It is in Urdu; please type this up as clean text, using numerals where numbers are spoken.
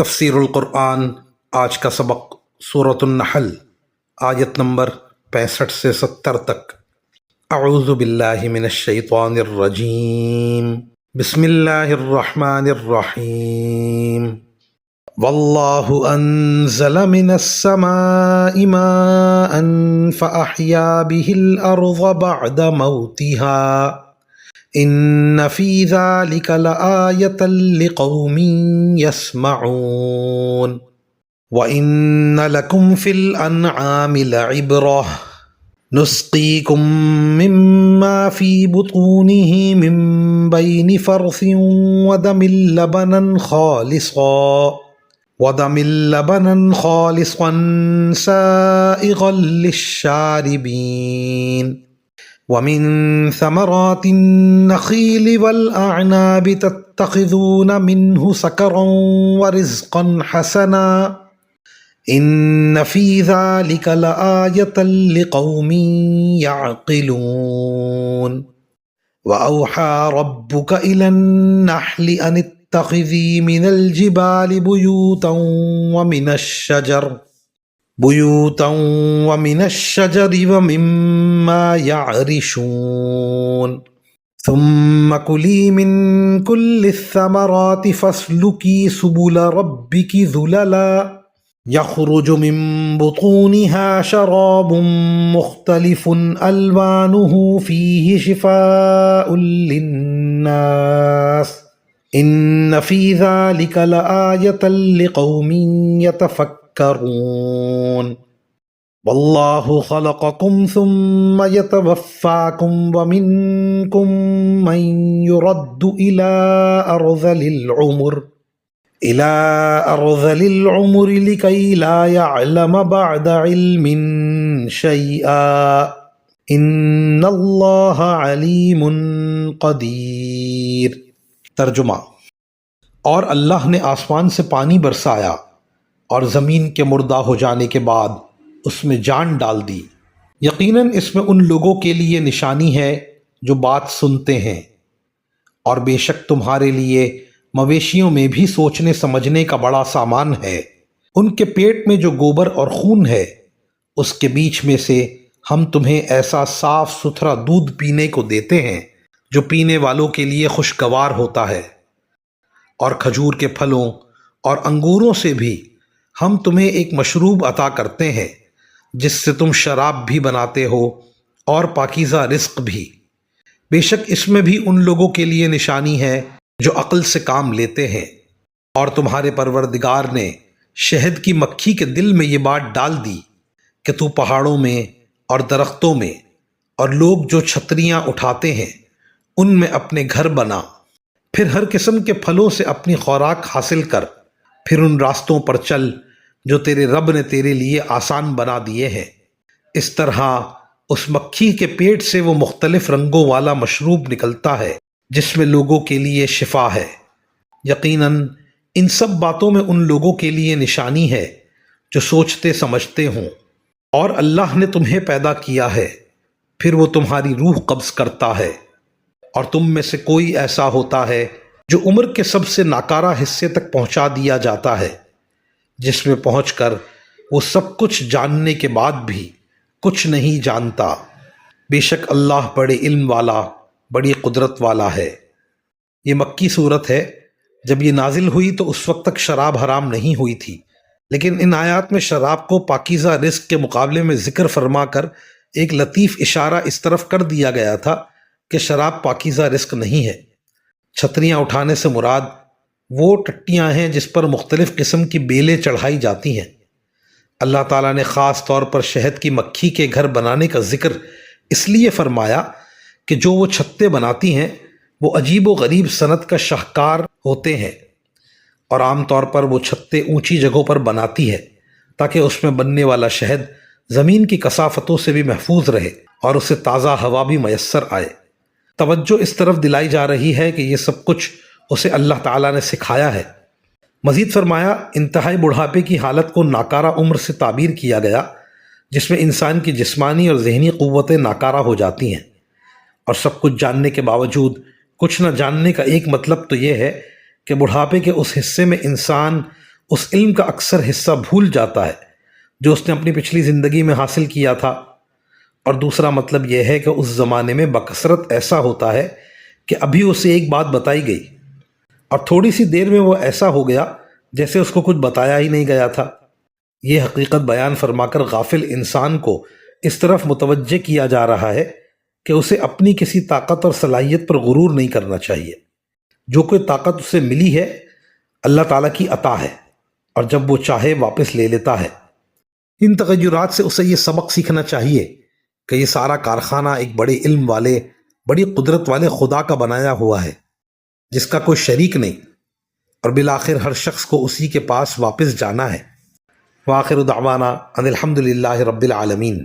تفسیر القرآن آج کا سبق سورۃ النحل آیت نمبر 65 سے 70 تک۔ اعوذ باللہ من الشیطان الرجیم، بسم اللہ الرحمن الرحیم۔ واللہ انزل من السماء ماء فأحیا به الارض بعد موتها ان فی ذلک لآیۃ لقوم یسمعون وإن لکم فی الانعام لعبرۃ نسقیکم مما فی بطونہ من بین فرث ودم لبنا خالصا سائغا للشاربین ومن ثمرات النخيل والأعناب تتخذون منه سكرا ورزقا حسنا إن في ذلك لآية لقوم يعقلون وأوحى ربك إلى النحل أن اتخذي من الجبال بيوتا ومن الشجر ومما يعرشون ثم كلي من كل الثمرات فاسلكي سبل ربك ذللا يخرج من بطونها شراب مختلف ألوانه فيه شفاء للناس إن في ذلك لآية لقوم يتفكرون واللہ خلقکم ثم یتوفاکم ومنکم من یرد الى ارذل العمر لکی لا یعلم بعد علم شیئا ان اللہ علیم قدیر۔ ترجمہ: اور اللہ نے آسمان سے پانی برسایا اور زمین کے مردہ ہو جانے کے بعد اس میں جان ڈال دی۔ یقیناً اس میں ان لوگوں کے لیے نشانی ہے جو بات سنتے ہیں، اور بے شک تمہارے لیے مویشیوں میں بھی سوچنے سمجھنے کا بڑا سامان ہے۔ ان کے پیٹ میں جو گوبر اور خون ہے، اس کے بیچ میں سے ہم تمہیں ایسا صاف ستھرا دودھ پینے کو دیتے ہیں جو پینے والوں کے لیے خوشگوار ہوتا ہے، اور کھجور کے پھلوں اور انگوروں سے بھی ہم تمہیں ایک مشروب عطا کرتے ہیں جس سے تم شراب بھی بناتے ہو اور پاکیزہ رزق بھی۔ بے شک اس میں بھی ان لوگوں کے لیے نشانی ہے جو عقل سے کام لیتے ہیں۔ اور تمہارے پروردگار نے شہد کی مکھی کے دل میں یہ بات ڈال دی کہ تو پہاڑوں میں اور درختوں میں اور لوگ جو چھتریاں اٹھاتے ہیں ان میں اپنے گھر بنا، پھر ہر قسم کے پھلوں سے اپنی خوراک حاصل کر، پھر ان راستوں پر چل جو تیرے رب نے تیرے لیے آسان بنا دیے ہیں۔ اس طرح اس مکھی کے پیٹ سے وہ مختلف رنگوں والا مشروب نکلتا ہے جس میں لوگوں کے لیے شفا ہے۔ یقیناً ان سب باتوں میں ان لوگوں کے لیے نشانی ہے جو سوچتے سمجھتے ہوں۔ اور اللہ نے تمہیں پیدا کیا ہے، پھر وہ تمہاری روح قبض کرتا ہے، اور تم میں سے کوئی ایسا ہوتا ہے جو عمر کے سب سے ناکارہ حصے تک پہنچا دیا جاتا ہے، جس میں پہنچ کر وہ سب کچھ جاننے کے بعد بھی کچھ نہیں جانتا۔ بے شک اللہ بڑے علم والا، بڑی قدرت والا ہے۔ یہ مکی صورت ہے۔ جب یہ نازل ہوئی تو اس وقت تک شراب حرام نہیں ہوئی تھی، لیکن ان آیات میں شراب کو پاکیزہ رزق کے مقابلے میں ذکر فرما کر ایک لطیف اشارہ اس طرف کر دیا گیا تھا کہ شراب پاکیزہ رزق نہیں ہے۔ چھتریاں اٹھانے سے مراد وہ ٹٹیاں ہیں جس پر مختلف قسم کی بیلیں چڑھائی جاتی ہیں۔ اللہ تعالیٰ نے خاص طور پر شہد کی مکھی کے گھر بنانے کا ذکر اس لیے فرمایا کہ جو وہ چھتے بناتی ہیں وہ عجیب و غریب صنعت کا شاہکار ہوتے ہیں، اور عام طور پر وہ چھتے اونچی جگہوں پر بناتی ہے تاکہ اس میں بننے والا شہد زمین کی کثافتوں سے بھی محفوظ رہے اور اسے تازہ ہوا بھی میسر آئے۔ توجہ اس طرف دلائی جا رہی ہے کہ یہ سب کچھ اسے اللہ تعالیٰ نے سکھایا ہے۔ مزید فرمایا انتہائی بڑھاپے کی حالت کو ناکارہ عمر سے تعبیر کیا گیا جس میں انسان کی جسمانی اور ذہنی قوتیں ناکارہ ہو جاتی ہیں، اور سب کچھ جاننے کے باوجود کچھ نہ جاننے کا ایک مطلب تو یہ ہے کہ بڑھاپے کے اس حصے میں انسان اس علم کا اکثر حصہ بھول جاتا ہے جو اس نے اپنی پچھلی زندگی میں حاصل کیا تھا، اور دوسرا مطلب یہ ہے کہ اس زمانے میں بکثرت ایسا ہوتا ہے کہ ابھی اسے ایک بات بتائی گئی اور تھوڑی سی دیر میں وہ ایسا ہو گیا جیسے اس کو کچھ بتایا ہی نہیں گیا تھا۔ یہ حقیقت بیان فرما کر غافل انسان کو اس طرف متوجہ کیا جا رہا ہے کہ اسے اپنی کسی طاقت اور صلاحیت پر غرور نہیں کرنا چاہیے۔ جو کوئی طاقت اسے ملی ہے اللہ تعالیٰ کی عطا ہے، اور جب وہ چاہے واپس لے لیتا ہے۔ ان تغیرات سے اسے یہ سبق سیکھنا چاہیے کہ یہ سارا کارخانہ ایک بڑے علم والے، بڑی قدرت والے خدا کا بنایا ہوا ہے جس کا کوئی شریک نہیں، اور بالآخر ہر شخص کو اسی کے پاس واپس جانا ہے۔ وآخر دعوانا ان الحمد للہ رب العالمین۔